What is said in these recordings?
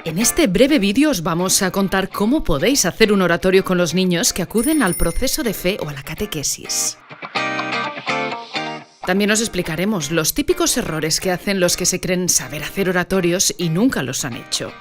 En este breve vídeo os vamos a contar cómo podéis hacer un oratorio con los niños que acuden al proceso de fe o a la catequesis. También os explicaremos los típicos errores que hacen los que se creen saber hacer oratorios y nunca los han hecho.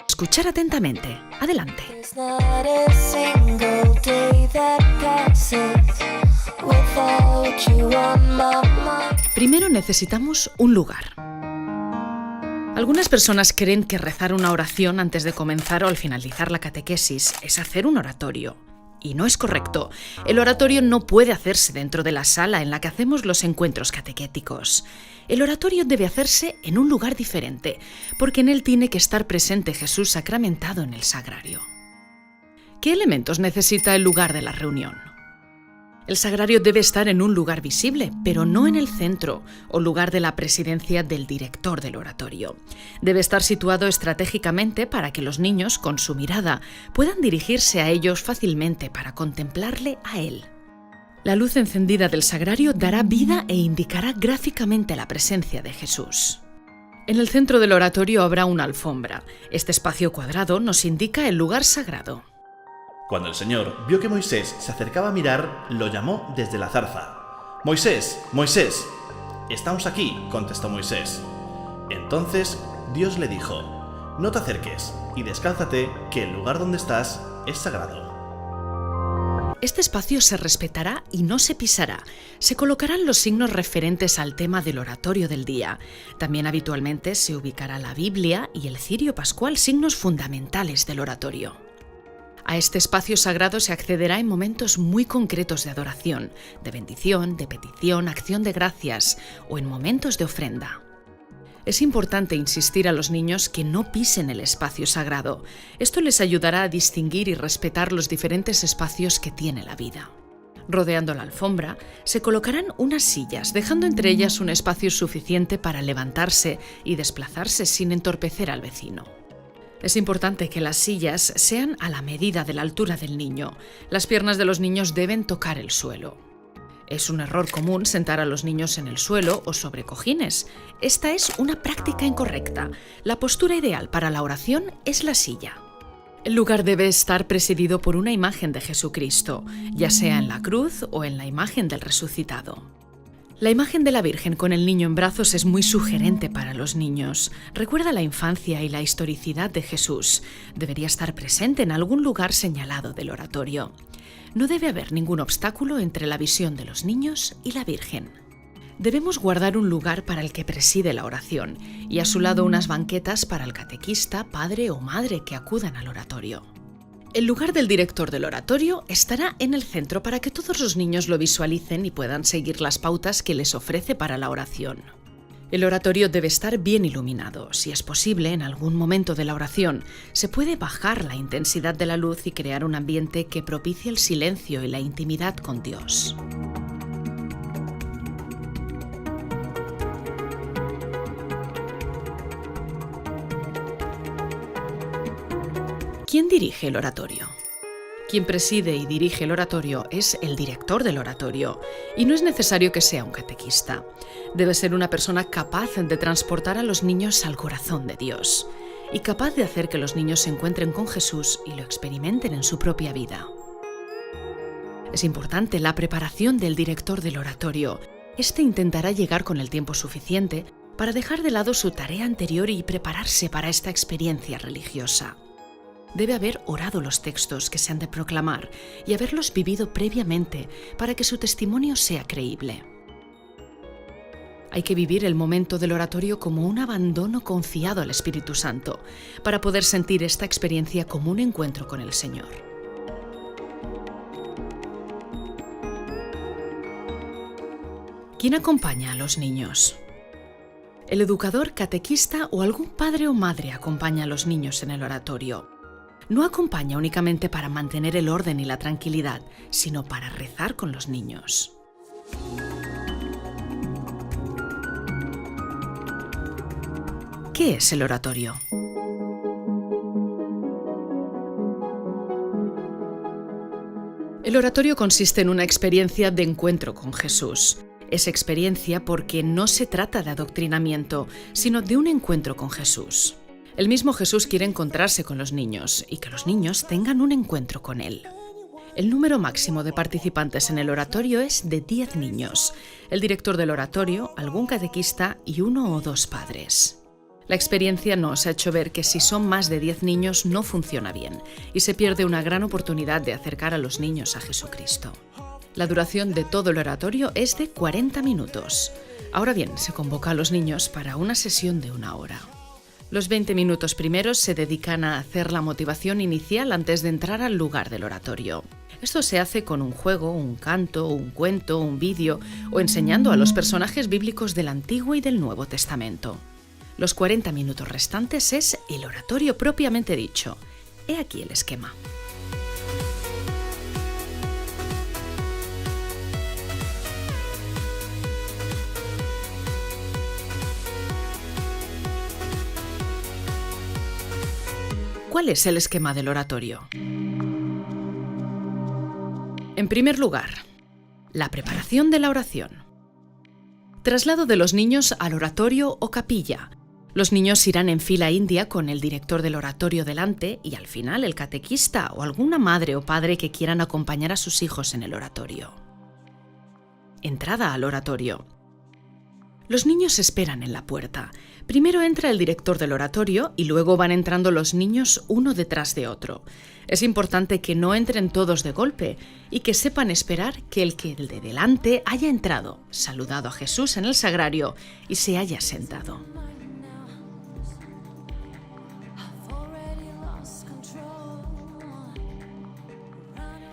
Escuchar atentamente. Adelante. Primero necesitamos un lugar. Algunas personas creen que rezar una oración antes de comenzar o al finalizar la catequesis es hacer un oratorio. Y no es correcto. El oratorio no puede hacerse dentro de la sala en la que hacemos los encuentros catequéticos. El oratorio debe hacerse en un lugar diferente, porque en él tiene que estar presente Jesús sacramentado en el sagrario. ¿Qué elementos necesita el lugar de la reunión? El sagrario debe estar en un lugar visible, pero no en el centro o lugar de la presidencia del director del oratorio. Debe estar situado estratégicamente para que los niños, con su mirada, puedan dirigirse a ellos fácilmente para contemplarle a él. La luz encendida del sagrario dará vida e indicará gráficamente la presencia de Jesús. En el centro del oratorio habrá una alfombra. Este espacio cuadrado nos indica el lugar sagrado. Cuando el Señor vio que Moisés se acercaba a mirar, lo llamó desde la zarza. «Moisés, Moisés». «Estamos aquí», contestó Moisés. Entonces Dios le dijo: «No te acerques y descálzate, que el lugar donde estás es sagrado». Este espacio se respetará y no se pisará. Se colocarán los signos referentes al tema del oratorio del día. También habitualmente se ubicará la Biblia y el cirio pascual, signos fundamentales del oratorio. A este espacio sagrado se accederá en momentos muy concretos de adoración, de bendición, de petición, acción de gracias o en momentos de ofrenda. Es importante insistir a los niños que no pisen el espacio sagrado. Esto les ayudará a distinguir y respetar los diferentes espacios que tiene la vida. Rodeando la alfombra, se colocarán unas sillas, dejando entre ellas un espacio suficiente para levantarse y desplazarse sin entorpecer al vecino. Es importante que las sillas sean a la medida de la altura del niño. Las piernas de los niños deben tocar el suelo. Es un error común sentar a los niños en el suelo o sobre cojines. Esta es una práctica incorrecta. La postura ideal para la oración es la silla. El lugar debe estar presidido por una imagen de Jesucristo, ya sea en la cruz o en la imagen del resucitado. La imagen de la Virgen con el niño en brazos es muy sugerente para los niños. Recuerda la infancia y la historicidad de Jesús. Debería estar presente en algún lugar señalado del oratorio. No debe haber ningún obstáculo entre la visión de los niños y la Virgen. Debemos guardar un lugar para el que preside la oración y a su lado unas banquetas para el catequista, padre o madre que acudan al oratorio. El lugar del director del oratorio estará en el centro para que todos los niños lo visualicen y puedan seguir las pautas que les ofrece para la oración. El oratorio debe estar bien iluminado. Si es posible, en algún momento de la oración, se puede bajar la intensidad de la luz y crear un ambiente que propicie el silencio y la intimidad con Dios. ¿Quién dirige el oratorio? Quien preside y dirige el oratorio es el director del oratorio, y no es necesario que sea un catequista. Debe ser una persona capaz de transportar a los niños al corazón de Dios, y capaz de hacer que los niños se encuentren con Jesús y lo experimenten en su propia vida. Es importante la preparación del director del oratorio. Este intentará llegar con el tiempo suficiente para dejar de lado su tarea anterior y prepararse para esta experiencia religiosa. Debe haber orado los textos que se han de proclamar y haberlos vivido previamente para que su testimonio sea creíble. Hay que vivir el momento del oratorio como un abandono confiado al Espíritu Santo para poder sentir esta experiencia como un encuentro con el Señor. ¿Quién acompaña a los niños? El educador, catequista o algún padre o madre acompaña a los niños en el oratorio. No acompaña únicamente para mantener el orden y la tranquilidad, sino para rezar con los niños. ¿Qué es el oratorio? El oratorio consiste en una experiencia de encuentro con Jesús. Es experiencia porque no se trata de adoctrinamiento, sino de un encuentro con Jesús. El mismo Jesús quiere encontrarse con los niños y que los niños tengan un encuentro con Él. El número máximo de participantes en el oratorio es de 10 niños, el director del oratorio, algún catequista y 1 o 2 padres. La experiencia nos ha hecho ver que si son más de 10 niños no funciona bien y se pierde una gran oportunidad de acercar a los niños a Jesucristo. La duración de todo el oratorio es de 40 minutos. Ahora bien, se convoca a los niños para una sesión de 1 hora. Los 20 minutos primeros se dedican a hacer la motivación inicial antes de entrar al lugar del oratorio. Esto se hace con un juego, un canto, un cuento, un vídeo o enseñando a los personajes bíblicos del Antiguo y del Nuevo Testamento. Los 40 minutos restantes es el oratorio propiamente dicho. He aquí el esquema. ¿Cuál es el esquema del oratorio? En primer lugar, la preparación de la oración. Traslado de los niños al oratorio o capilla. Los niños irán en fila india con el director del oratorio delante y al final el catequista o alguna madre o padre que quieran acompañar a sus hijos en el oratorio. Entrada al oratorio. Los niños esperan en la puerta. Primero entra el director del oratorio y luego van entrando los niños uno detrás de otro. Es importante que no entren todos de golpe y que sepan esperar que el de delante haya entrado, saludado a Jesús en el sagrario y se haya sentado.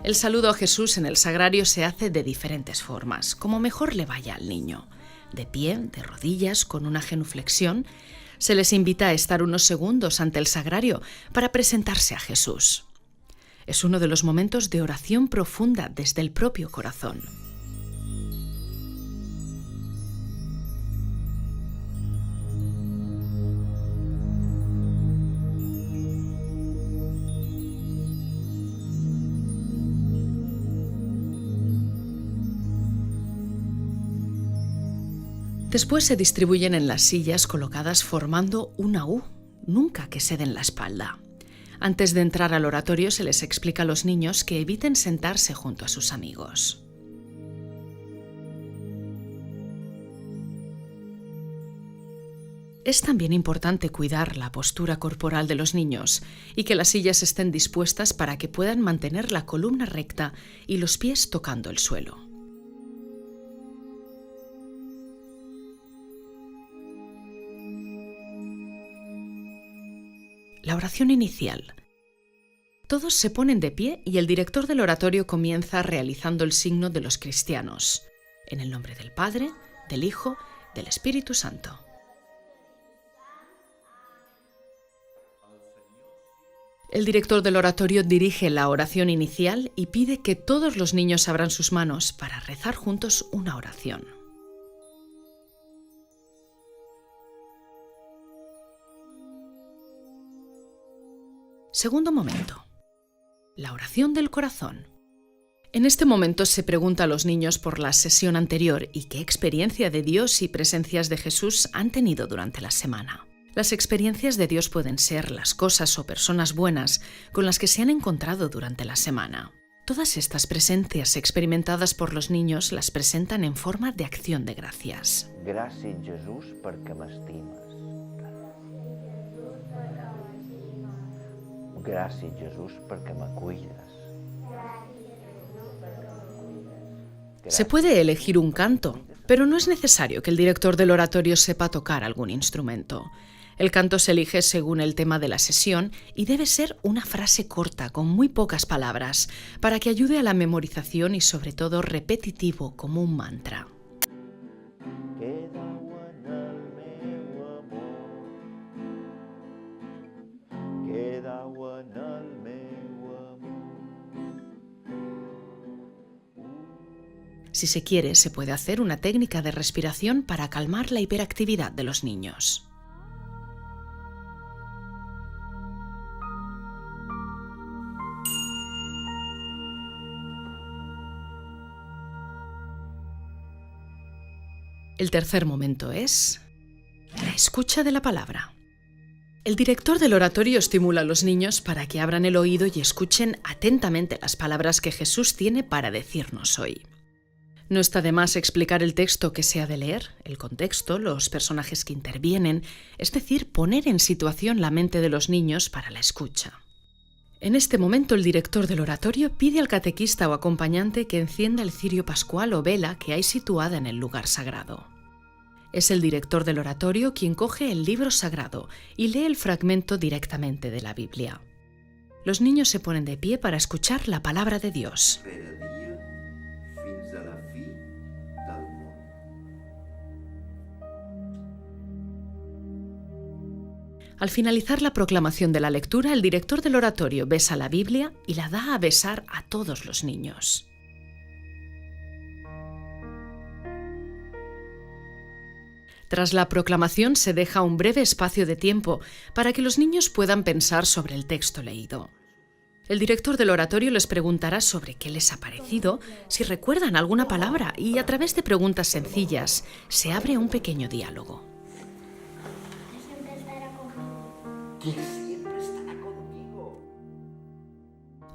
El saludo a Jesús en el sagrario se hace de diferentes formas, como mejor le vaya al niño. De pie, de rodillas, con una genuflexión, se les invita a estar unos segundos ante el sagrario para presentarse a Jesús. Es uno de los momentos de oración profunda desde el propio corazón. Después se distribuyen en las sillas colocadas formando una U, nunca que se den la espalda. Antes de entrar al oratorio se les explica a los niños que eviten sentarse junto a sus amigos. Es también importante cuidar la postura corporal de los niños y que las sillas estén dispuestas para que puedan mantener la columna recta y los pies tocando el suelo. La oración inicial. Todos se ponen de pie y el director del oratorio comienza realizando el signo de los cristianos, en el nombre del Padre, del Hijo, del Espíritu Santo. El director del oratorio dirige la oración inicial y pide que todos los niños abran sus manos para rezar juntos una oración. Segundo momento. La oración del corazón. En este momento se pregunta a los niños por la sesión anterior y qué experiencia de Dios y presencias de Jesús han tenido durante la semana. Las experiencias de Dios pueden ser las cosas o personas buenas con las que se han encontrado durante la semana. Todas estas presencias experimentadas por los niños las presentan en forma de acción de gracias. Gràcies, Jesús, perquè m'estimes. Gràcies, Jesús, perquè me cuides. Se puede elegir un canto, pero no es necesario que el director del oratorio sepa tocar algún instrumento. El canto se elige según el tema de la sesión y debe ser una frase corta, con muy pocas palabras, para que ayude a la memorización y sobre todo repetitivo como un mantra. Si se quiere, se puede hacer una técnica de respiración para calmar la hiperactividad de los niños. El tercer momento es la escucha de la palabra. El director del oratorio estimula a los niños para que abran el oído y escuchen atentamente las palabras que Jesús tiene para decirnos hoy. No está de más explicar el texto que se ha de leer, el contexto, los personajes que intervienen, es decir, poner en situación la mente de los niños para la escucha. En este momento el director del oratorio pide al catequista o acompañante que encienda el cirio pascual o vela que hay situada en el lugar sagrado. Es el director del oratorio quien coge el libro sagrado y lee el fragmento directamente de la Biblia. Los niños se ponen de pie para escuchar la palabra de Dios. Al finalizar la proclamación de la lectura, el director del oratorio besa la Biblia y la da a besar a todos los niños. Tras la proclamación se deja un breve espacio de tiempo para que los niños puedan pensar sobre el texto leído. El director del oratorio les preguntará sobre qué les ha parecido, si recuerdan alguna palabra y a través de preguntas sencillas se abre un pequeño diálogo.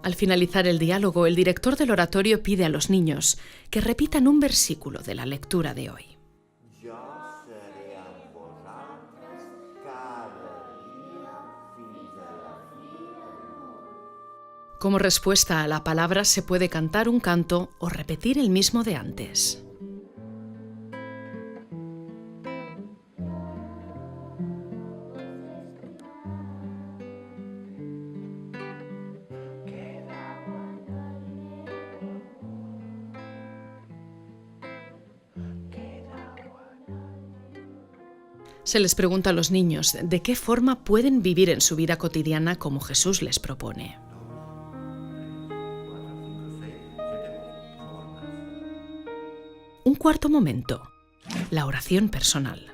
Al finalizar el diálogo, el director del oratorio pide a los niños que repitan un versículo de la lectura de hoy. Como respuesta a la palabra se puede cantar un canto o repetir el mismo de antes. Se les pregunta a los niños de qué forma pueden vivir en su vida cotidiana como Jesús les propone. Un cuarto momento, la oración personal.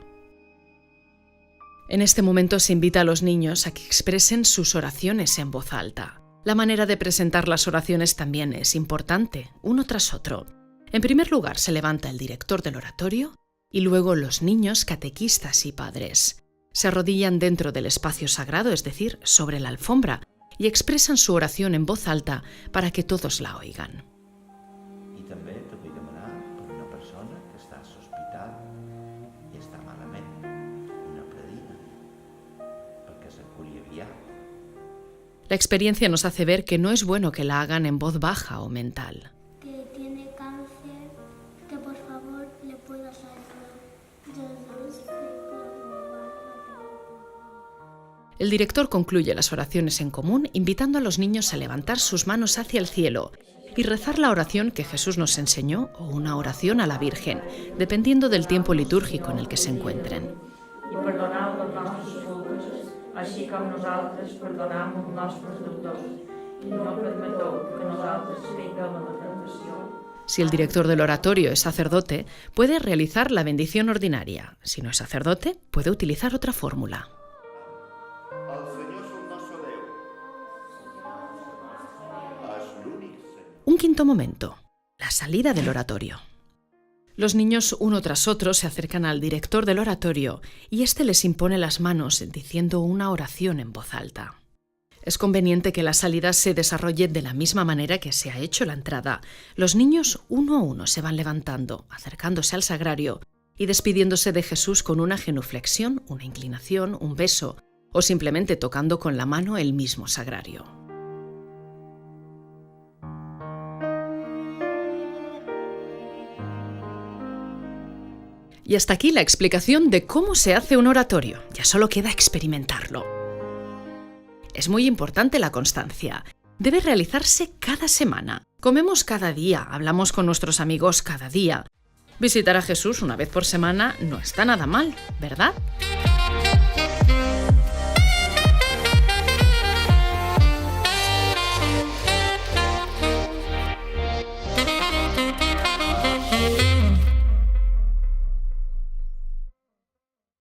En este momento se invita a los niños a que expresen sus oraciones en voz alta. La manera de presentar las oraciones también es importante, uno tras otro. En primer lugar se levanta el director del oratorio y luego los niños, catequistas y padres. Se arrodillan dentro del espacio sagrado, es decir, sobre la alfombra, y expresan su oración en voz alta para que todos la oigan. I també te vull demanar per una persona que està sospitada i està malament, una predina, perquè se curi aviat. La experiencia nos hace ver que no es bueno que la hagan en voz baja o mental. Que tiene cáncer, que por favor le puedas ayudar. Jesús, El director concluye las oraciones en común invitando a los niños a levantar sus manos hacia el cielo y rezar la oración que Jesús nos enseñó o una oración a la Virgen, dependiendo del tiempo litúrgico en el que se encuentren. I perdoneu les nostres culpes, així com nosaltres perdonem els nostres deutors. I no permeteu que nosaltres caiguem en la tentació. Si el director del oratorio es sacerdote, puede realizar la bendición ordinaria. Si no es sacerdote, puede utilizar otra fórmula. Un quinto momento, la salida del oratorio. Los niños uno tras otro se acercan al director del oratorio y éste les impone las manos diciendo una oración en voz alta. Es conveniente que la salida se desarrolle de la misma manera que se ha hecho la entrada. Los niños uno a uno se van levantando, acercándose al sagrario y despidiéndose de Jesús con una genuflexión, una inclinación, un beso o simplemente tocando con la mano el mismo sagrario. Y hasta aquí la explicación de cómo se hace un oratorio. Ya solo queda experimentarlo. Es muy importante la constancia. Debe realizarse cada semana. Comemos cada día, hablamos con nuestros amigos cada día. Visitar a Jesús una vez por semana no está nada mal, ¿verdad?